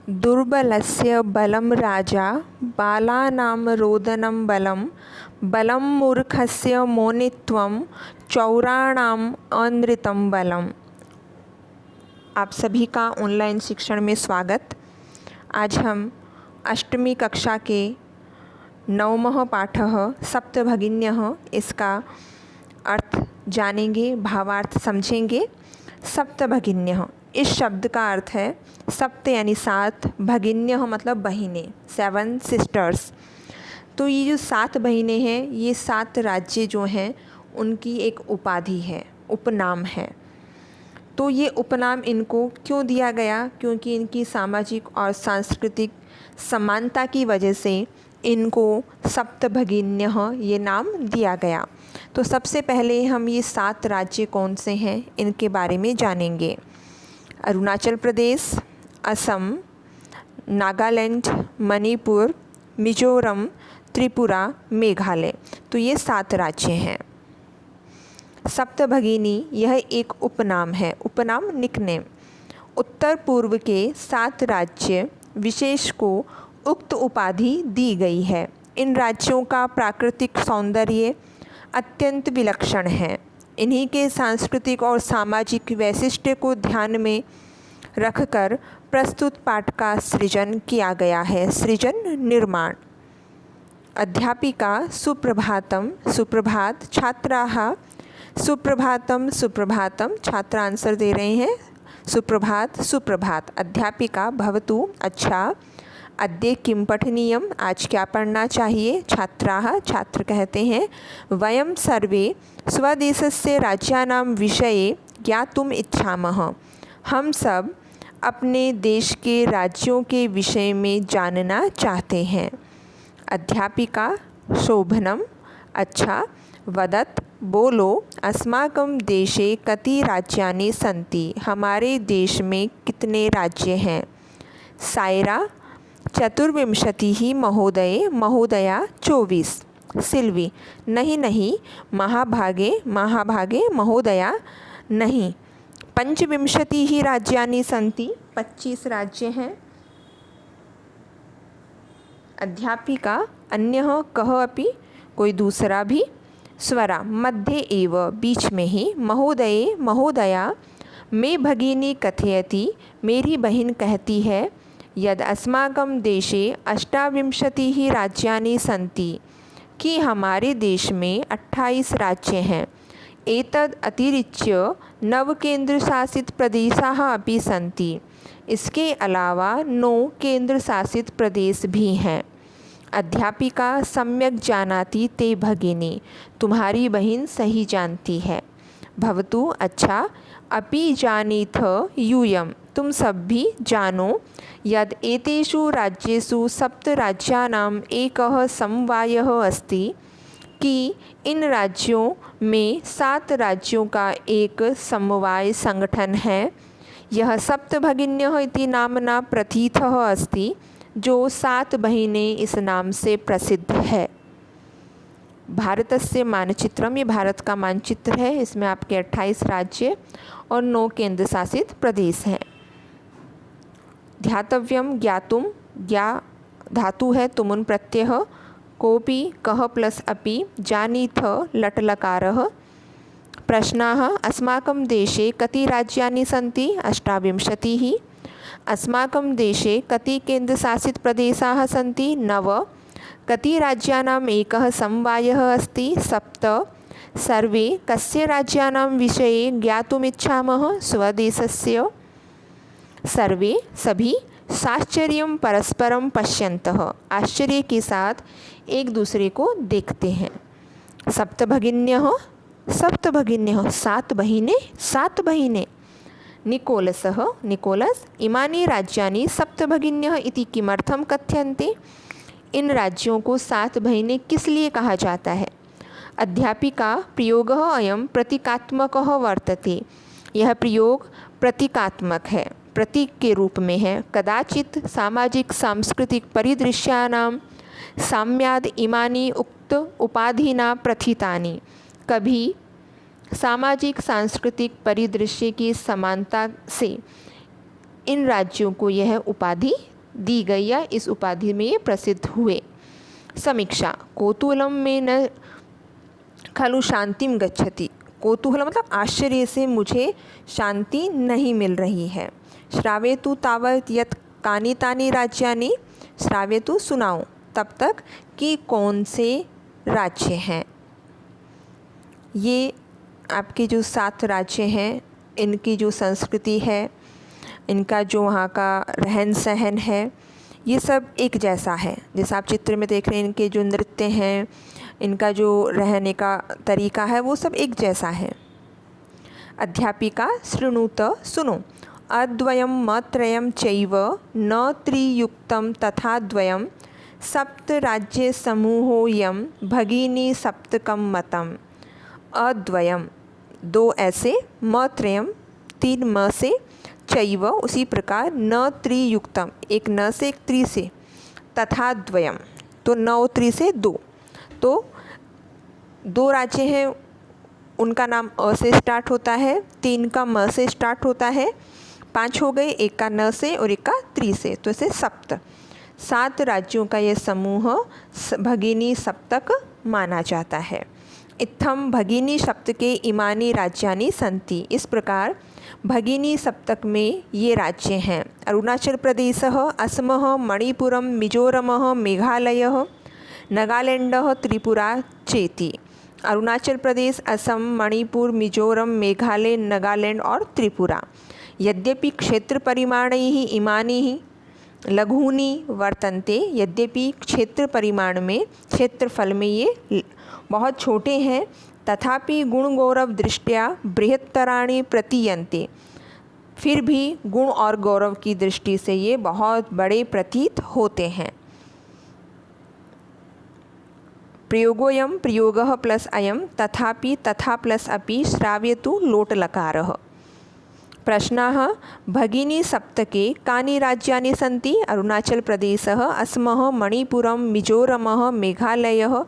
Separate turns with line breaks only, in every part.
दुर्बलस्य बलं राजा बालानां रोदनं बलं बलं मूर्खस्य मौनित्वं चौराणाम अनृतं बलम। आप सभी का ऑनलाइन शिक्षण में स्वागत। आज हम अष्टमी कक्षा के नवमः पाठः सप्तभगिन्यः इसका अर्थ जानेंगे, भावार्थ समझेंगे। सप्तभगिन्यः इस शब्द का अर्थ है सप्त यानी सात, भगिन्यः मतलब बहिनें, 7 सिस्टर्स। तो ये जो 7 बहिनें हैं ये 7 राज्य जो हैं उनकी एक उपाधि है, उपनाम है। तो ये उपनाम इनको क्यों दिया गया? क्योंकि इनकी सामाजिक और सांस्कृतिक समानता की वजह से इनको सप्तभगिन्यः ये नाम दिया गया। तो सबसे पहले हम ये 7 राज्य कौन से हैं इनके बारे में जानेंगे। अरुणाचल प्रदेश, असम, नागालैंड, मणिपुर, मिजोरम, त्रिपुरा, मेघालय। तो ये 7 राज्य हैं। सप्तभगिनी यह एक उपनाम है, उपनाम निकनेम। उत्तर पूर्व के 7 राज्य विशेष को उक्त उपाधि दी गई है। इन राज्यों का प्राकृतिक सौंदर्य अत्यंत विलक्षण है। इन्हीं के सांस्कृतिक और सामाजिक वैशिष्ट्य को ध्यान में रखकर प्रस्तुत पाठ का सृजन किया गया है। सृजन निर्माण। अध्यापिका सुप्रभातम, सुप्रभात। छात्राः सुप्रभातम, सुप्रभातम। छात्र आंसर दे रहे हैं सुप्रभात, सुप्रभात। अध्यापिका भवतु, अच्छा। अद्य किं पठनीयम, आज क्या पढ़ना चाहिए? छात्राः, छात्र कहते हैं वयं सर्वे स्वदेशस्य राज्यानां विषये ज्ञातुम् इच्छामः। हम सब अपने देश के राज्यों के विषय में जानना चाहते हैं। अध्यापिका शोभनम, अच्छा। वदत्, बोलो। अस्माकं देशे कति राज्यानि सन्ति, हमारे देश में कितने राज्य हैं? सायरा चतुर्विंशतिः महोदये, महोदया 24। सिल्वी, नहीं नहीं, महाभागे, महाभागे, महोदया नहीं। पंचविंशतिः राज्यानि सन्ति, 25 राज्य हैं। अध्यापिका अन्यः कः अपि, कोई दूसरा भी। स्वरा मध्ये एव, बीच में ही। महोदये, महोदया, मे भगिनी कथयति, मेरी बहन कहती है यद अस्माकं देशे 28 राज्यानि सन्ति, कि हमारे देश में 28 राज्य हैं। एतद् अतिरिच्य 9 केंद्रशासित प्रदेशाः अपि सन्ति, इसके अलावा 9 केंद्र शासित प्रदेश भी हैं। अध्यापिका सम्यक जानाति ते भगिनी, तुम्हारी बहन सही जानती है। भवतु, अच्छा। अपि जानीथ यूयं, तुम सब भी जानो यद एतेषु राज्येषु 7 राज्यानाम् एकः समवायः अस्ति, कि इन राज्यों में 7 राज्यों का एक समवाय संगठन है। यह सप्तभगिन्यः इति नामना प्रथितः अस्ति, जो 7 बहिनें इस नाम से प्रसिद्ध है। भारतस्य मानचित्रम, ये भारत का मानचित्र है। इसमें आपके 28 राज्य और 9 केंद्र शासित प्रदेश हैं। ध्यातव्यम ज्ञातुम, ज्ञा धातु है तुमुन प्रत्यय। कोपि कः प्लस अपि। जानीथ लट लकारः। प्रश्नाः अस्माकं देशे कति राज्यानि सन्ति? 28। अस्माकं देशे कति केन्द्रशासित प्रदेशाः सन्ति? 9। कति राज्यानाम् एकः समवायः अस्ति? 7। सर्वे कस्य राज्यानां विषये ज्ञातुमिच्छामः? स्वदेशस्य। सर्वे सभी। साश्चर्यं परस्परं पश्यन्तः, आश्चर्य के साथ एक दूसरे को देखते हैं। सप्तभगिन्यः, सप्तभगिन्यः 7 बहिनें, 7 बहिनें। निकोलसः, निकोलस, इमानि राज्यानि सप्तभगिन्यः इति किमर्थं कथ्यन्ते, इन राज्यों को 7 बहिनें किस लिए कहा जाता है? अध्यापिका प्रयोगः अयं प्रतीकात्मकः वर्तते, यह प्रयोग प्रतीकात्मक है, प्रतीक के रूप में है। कदाचित सामाजिक सांस्कृतिक परिदृश्यानां साम्याद इमानि उक्त उपाधिना प्रथितानि, कभी सामाजिक सांस्कृतिक परिदृश्य की समानता से इन राज्यों को यह उपाधि दी गई या इस उपाधि में ये प्रसिद्ध हुए। समीक्षा, कौतूहलम में न खलु शांतिम गच्छति। कौतूहल मतलब आश्चर्य से मुझे शांति नहीं मिल रही है। श्रावयतु तावत् यत् कानि तानि राज्यानि। श्रावयतु सुनाओ तब तक कि कौन से राज्य हैं। ये आपके जो 7 राज्य हैं, इनकी जो संस्कृति है, इनका जो वहाँ का रहन सहन है, ये सब एक जैसा है। जैसा आप चित्र में देख रहे हैं, इनके जो नृत्य हैं, इनका जो रहने का तरीका है, वो सब एक जैसा है। अध्यापिका, शृणुत सुनो। अद्वयं मत्रयं चैव न त्रियुक्तं तथा द्वयं सप्त राज्य समूहोऽयं भगिनी सप्तकं मतम्। अद्वयम 2 ऐसे, मत्रयम 3 म से, चैव उसी प्रकार, न त्रियुक्तम एक न से एक त्रि से, तथा द्वयम तो न और त्रि से 2। तो 2 राज्य हैं, उनका नाम अ से स्टार्ट होता है, 3 का म से स्टार्ट होता है, 5 हो गए, एक का न से और एक का त्रि से, तो इसे सप्त। 7 राज्यों का यह समूह भगिनी सप्तक माना जाता है। इत्थम भगिनी सप्तके इमानी राज्यानि सन्ति। इस प्रकार भगिनी सप्तक में ये राज्य हैं। अरुणाचल प्रदेश, असम, मणिपुरम, मिजोरम, मेघालय, नागालैंड, त्रिपुरा चेति। अरुणाचल प्रदेश, असम, मणिपुर, मिजोरम, मेघालय, नागालैंड और त्रिपुरा। यद्यपि क्षेत्र परिमाणैः इमानि लघूनि वर्तन्ते। यद्यपि क्षेत्र परिमाण में, क्षेत्रफल में ये बहुत छोटे हैं, तथापि गुण गौरव दृष्टया बृहत्तराणि प्रतीयन्ते। फिर भी गुण और गौरव की दृष्टि से ये बहुत बड़े प्रतीत होते हैं। प्रयोगोऽयं प्रयोगः प्लस अयं तथापि तथा प्लस अपि श्राव्यतु लोटलकारः। प्रश्नाः, भगिनी सप्तके कानि राज्यानि सन्ति? अरुणाचल प्रदेशः, असमः, मणिपुरम, मिजोरमः, मेघालयः,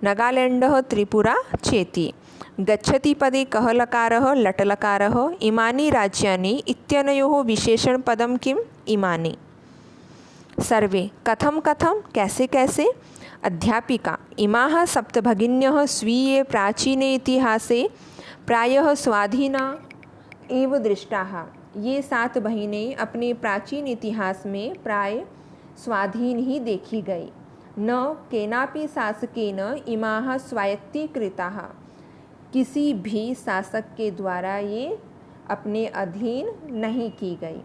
नागालैंडः, त्रिपुरा चेति। गच्छति पदे कः लकारः? लटलकारः। इमानि राज्यानि इत्यनयोः विशेषणपदं किम्? इमानि। सर्वे, कथं कथं, कैसे कैसे? अध्यापिका, इमाः सप्तभगिन्यः स्वीये प्राचीने इतिहासे प्रायः स्वाधीना एव दृष्टाः। ये 7 बहिनें अपने प्राचीन इतिहास में प्राय स्वाधीन ही देखी गई। न केनापि शासकेन इमाः स्वायत्तीकृताः। किसी भी शासक के द्वारा ये अपने अधीन नहीं की गई।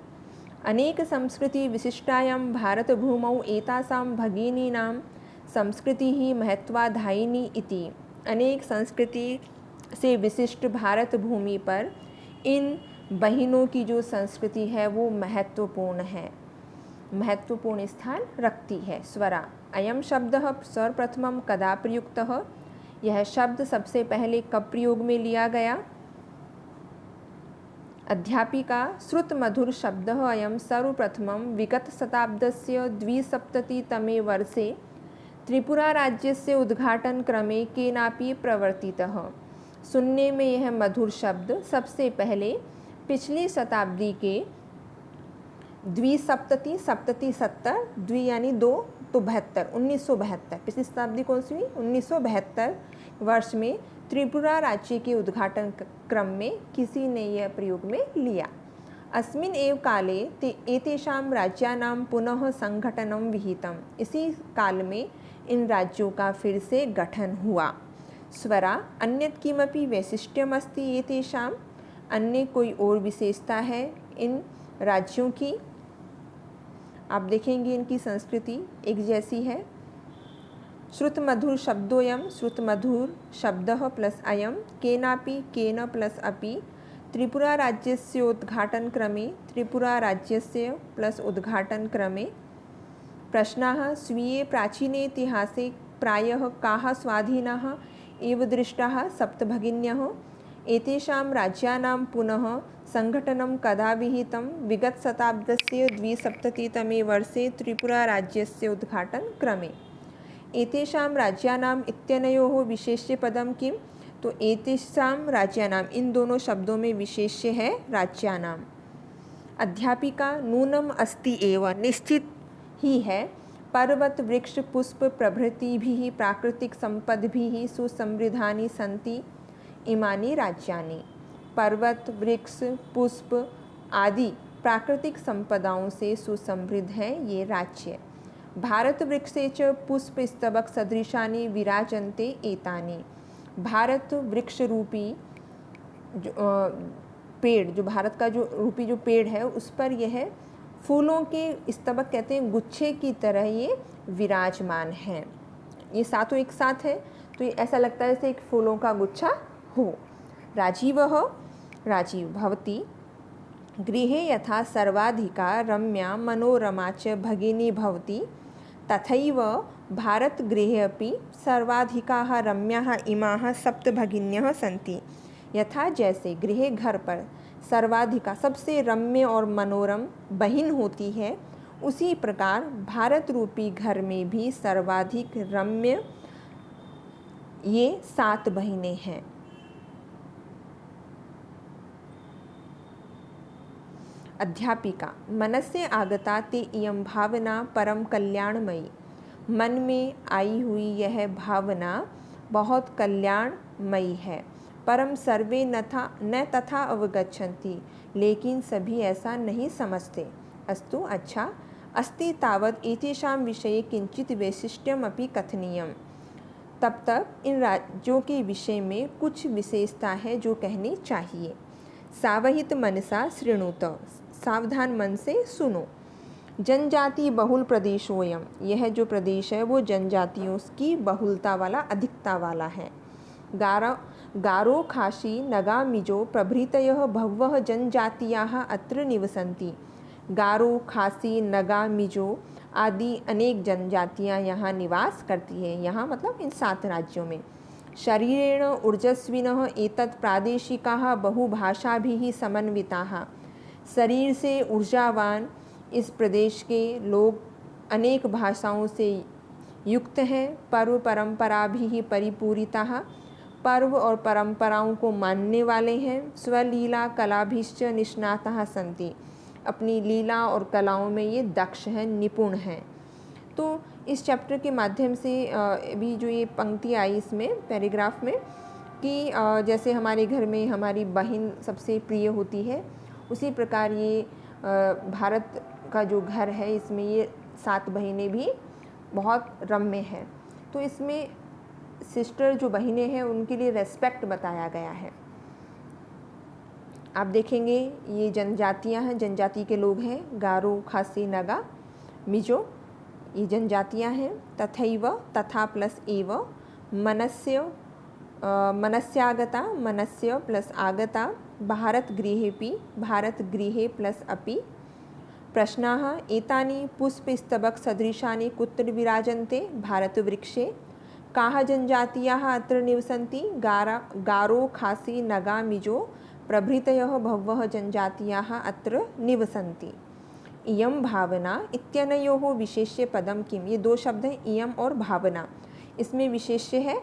अनेक संस्कृति विशिष्टायां भारतभूमौ एतासां भगिनीनां संस्कृतिः महत्वाधायिनी इति। अनेक संस्कृति से विशिष्ट भारत भूमि पर इन बहिनों की जो संस्कृति है वो महत्वपूर्ण है, महत्वपूर्ण स्थान रखती है। स्वरा, अयम शब्दः सर्वप्रथमं कदा प्रयुक्तः? यह शब्द सबसे पहले कब प्रयोग में लिया गया? अध्यापिका, श्रुतमधुर शब्दः अयं सर्वप्रथमं विगतशताब्दस्य 270तमे वर्षे त्रिपुरा राज्यस्य उद्घाटनक्रमे केनापि प्रवर्तितः। सुनने में यह मधुर शब्द सबसे पहले पिछली शताब्दी के 270 70 द्वि यानी 2 तो 72 1972, पिछली शताब्दी कौन सी हुई? 1972 वर्ष में त्रिपुरा राज्य के उद्घाटन क्रम में किसी ने यह प्रयोग में लिया। अस्मिन् एव काले एतेषां राज्यानां पुनः संगठनं विहितम्। इसी काल में इन राज्यों का फिर से गठन हुआ। स्वरा, अन्यत् किमपि वैशिष्ट्यमस्ति एतेषां? अन्य कोई और विशेषता है इन राज्यों की? आप देखेंगे इनकी संस्कृति एक जैसी है। श्रुतमधुर शब्दोऽयं, श्रुतमधुर शब्दः प्लस अयं, केनापि केन प्लस अपि, त्रिपुरा राज्यस्य उद्घाटन क्रमे, त्रिपुरा राज्यस्य प्लस उद्घाटन क्रमे। प्रश्नाः, स्वीये प्राचीने इतिहासे प्रायः काः स्वाधीनाः एव दृष्टाः? सप्तभगिन्यः। एतेषां राज्यानां पुनः संघटनं कदा विहितं? विगतशताब्दस्य 270तमे वर्षे त्रिपुरा राज्यस्य उद्घाटन क्रमे। एतेषां राज्यानाम् इत्यनयोः विशेष्यपदं किम्? तो एतेषां राज्यानाम्, इन दोनों शब्दों में विशेष्य है राज्यानाम्। अध्यापिका, नूनम अस्ति एव, निश्चित ही है। पर्वत वृक्ष पुष्प प्रभृतिभिः प्राकृतिक संपद्भिः सुसमृद्धानि सन्ति इमानि राज्यानि। पर्वत वृक्ष पुष्प आदि प्राकृतिक संपदाओं से सुसमृद्ध हैं ये राज्य। भारत वृक्षे च पुष्प स्तबक सदृशानि विराजन्ते एतानि। भारत वृक्ष रूपी पेड़, जो भारत का जो रूपी जो पेड़ है उस पर यह फूलों के स्तबक कहते हैं गुच्छे की तरह ये विराजमान हैं। ये सातों एक साथ है तो ये ऐसा लगता है जैसे एक फूलों का गुच्छा हो। राजीवः राजीव भवति गृहे यथा सर्वाधिका रम्या मनोरमा च भगिनी भवति तथैव भारतगृहे अपि सर्वाधिकाः रम्याः इमाः सप्त भगिन्यः सन्ति। यथा जैसे गृह घर पर सर्वाधिका सबसे रम्य और मनोरम बहिन होती है, उसी प्रकार भारत रूपी घर में भी सर्वाधिक रम्य ये 7 बहिनें हैं। अध्यापिका मनस्य आगता ते इयं भावना परम कल्याणमयी। मन में आई हुई यह भावना बहुत कल्याणमयी है। परम सर्वे न तथा अवगच्छन्ति, लेकिन सभी ऐसा नहीं समझते। अस्तु अच्छा, अस्ति तावत् एतेषां विषये किंचित वैशिष्ट्यमपि कथनीयम्। तब तक इन राज्यों के विषय में कुछ विशेषता है जो कहनी चाहिए। सावहित मनसा शृणुत, सावधान मन से सुनो। जनजाति बहुल प्रदेशोयम, यह जो प्रदेश है वो जनजातियों की बहुलता वाला, अधिकता वाला है। गारो खासी नगा मिजो प्रभृतयः बहवः जनजातियाः अत्र निवसन्ति। गारो खासी नगा मिजो आदि अनेक जनजातियाँ यहाँ निवास करती हैं। यहाँ मतलब इन 7 राज्यों में। शरीरेण ऊर्जस्विनः एतत् प्रादेशिकाः बहुभाषाभिः समन्विताः, शरीर से ऊर्जावान इस प्रदेश के लोग अनेक भाषाओं से युक्त हैं। पर्व परंपराभिः परिपूरिताः, पर्व और परंपराओं को मानने वाले हैं। स्वलीला कलाभिश्च निष्णाताः सन्ति, अपनी लीला और कलाओं में ये दक्ष हैं, निपुण हैं। तो इस चैप्टर के माध्यम से भी जो ये पंक्ति आई इसमें पैराग्राफ में कि जैसे हमारे घर में हमारी बहन सबसे प्रिय होती है, उसी प्रकार ये भारत का जो घर है इसमें ये 7 बहिनें भी बहुत रम्य हैं। तो इसमें सिस्टर जो बहिनें हैं उनके लिए रेस्पेक्ट बताया गया है। आप देखेंगे ये जनजातियां हैं, जनजाति के लोग हैं। गारो खासी नगा मिजो ये जनजातियां हैं। तथैव तथा प्लस एव, मनस्यागता मनस्य प्लस आगता, भारत गृहेपि भारत गृहे प्लस अपि। प्रश्नाः एतानि पुष्पस्तबक सदृशानि कुत्र विराजन्ते भारतवृक्षे। काः जनजातीयाः अत्र निवसन्ति। गारो खासी नगा मिजो प्रभृतयः बहवः जनजातीयाः अत्र निवसन्ति। इयं भावना इत्यनयोः विशेष्य पदम किम, ये 2 शब्द हैं इयं और भावना। इसमें विशेष्य है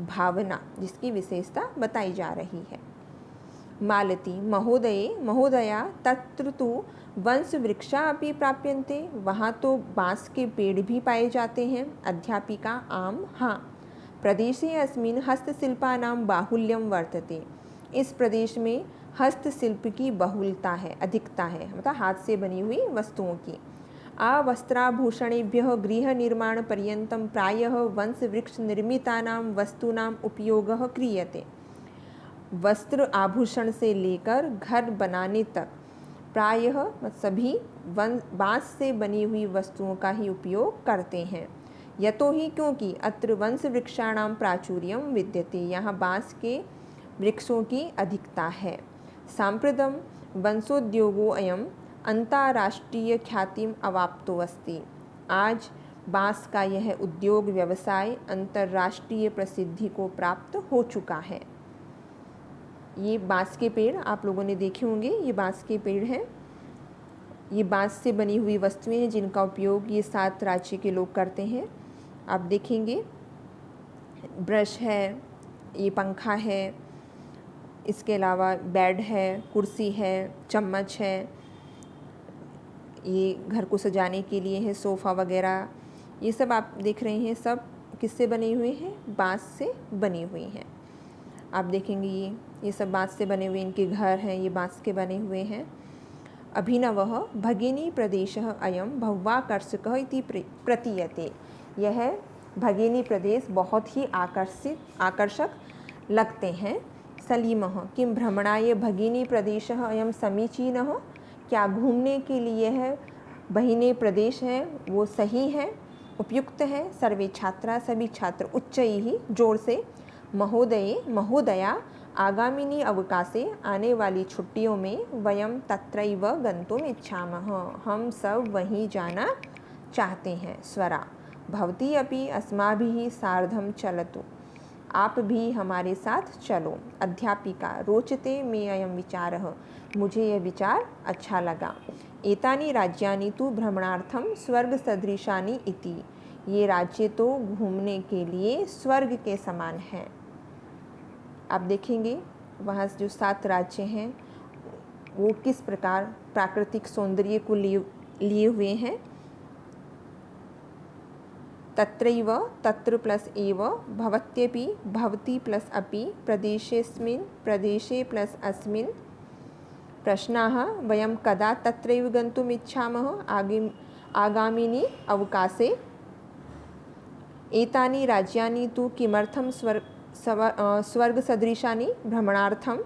भावना जिसकी विशेषता बताई जा रही है। मालती महोदया तत्र तु वंशवृक्षा अपि प्राप्यन्ते, वहाँ तो बाँस के पेड़ भी पाए जाते हैं। अध्यापिका आम हाँ। प्रदेशे अस्मिन् हस्तशिल्पानां बाहुल्यं वर्तते, इस प्रदेश में हस्तशिल्प की बहुलता है, अधिकता है, मतलब हाथ से बनी हुई वस्तुओं की। वस्त्राभूषणेभ्यः गृह निर्माण पर्यन्तं प्रायः वंशवृक्ष निर्मितानां वस्तूनां उपयोगः क्रियते। वस्त्र आभूषण से लेकर घर बनाने तक प्रायः सभी बाँस से बनी हुई वस्तुओं का ही उपयोग करते हैं। यतो ही क्योंकि अत्र वंशवृक्षाणां प्राचुर्यं विद्यते, यहाँ बाँस के वृक्षों की अधिकता है। साम्प्रतं वंशोद्योगो अयम अंतर्राष्ट्रीय ख्यातिम अवाप्तो अस्ति, आज बाँस का यह उद्योग व्यवसाय अंतर्राष्ट्रीय प्रसिद्धि को प्राप्त हो चुका है। ये बाँस के पेड़ आप लोगों ने देखे होंगे, ये बाँस के पेड़ हैं। ये बाँस से बनी हुई वस्तुएं हैं जिनका उपयोग ये 7 राज्य के लोग करते हैं। आप देखेंगे ब्रश है, ये पंखा है, इसके अलावा बेड है, कुर्सी है, चम्मच है, ये घर को सजाने के लिए है, सोफ़ा वगैरह ये सब आप देख रहे हैं, सब किससे बने हुए हैं? बाँस से बनी हुई हैं। आप देखेंगे ये सब बाँस से बने हुए इनके घर हैं, ये बाँस के बने हुए हैं। अभिनवः भगिनी प्रदेशः अयं बहुवाकर्षकः इति प्रतीयते। यह भगिनी प्रदेश बहुत ही आकर्षक लगते हैं। सलीमः किं भ्रमणाय भगिनी प्रदेशः अयं समीचीनः। क्या घूमने के लिए है भगिनी प्रदेश है वो सही है, उपयुक्त है। सर्वे छात्रा सभी छात्र उच्चैः जोर से महोदये महोदया आगामिनी अवकाशे आने वाली छुट्टियों में वयम तत्रैव गन्तुम इच्छामः। हम सब वहीं जाना चाहते हैं। स्वरा भवती अपि अस्माभिः सार्धं चलतु। आप भी हमारे साथ चलो। अध्यापिका रोचते मे अयं विचारः। मुझे यह विचार अच्छा लगा। एतानि राज्यानि तु भ्रमणार्थं स्वर्गसदृशानि इति। ये राज्य तो घूमने के लिए स्वर्ग के समान हैं। आप देखेंगे वहाँ जो 7 राज्य हैं वो किस प्रकार प्राकृतिक सौंदर्य को लिए हुए हैं। तत्रैव तत्र प्लस एव भवत्यपि भवती प्लस अपि प्रदेशेस्मिन् प्रदेशे प्लस अस्मिन्। प्रश्नाः वयं कदा तत्रैव गन्तुम् इच्छामः आगामिनि अवकाशे। एतानि राज्यानि तु किमर्थं स्वर्गसदृशानि भ्रमणार्थम्।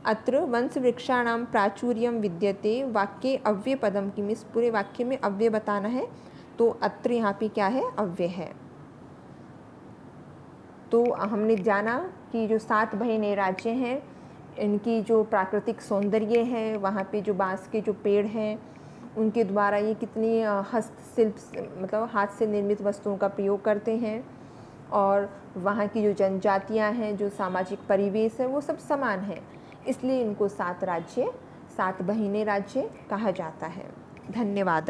अत्र वंशवृक्षाणां प्राचुर्यं विद्यते। वाक्ये अव्ययपदं किम, इस पूरे वाक्य में अव्यय बताना है तो अत्र यहाँ पे क्या है? अव्यय है। तो हमने जाना कि जो 7 बहने राज्य हैं इनकी जो प्राकृतिक सौंदर्य है, वहाँ पे जो बाँस के जो पेड़ हैं उनके द्वारा ये कितनी हस्तशिल्प मतलब हाथ से निर्मित वस्तुओं का प्रयोग करते हैं, और वहाँ की जो जनजातियाँ हैं, जो सामाजिक परिवेश है वो सब समान है, इसलिए इनको 7 राज्य 7 बहिने राज्य कहा जाता है। धन्यवाद।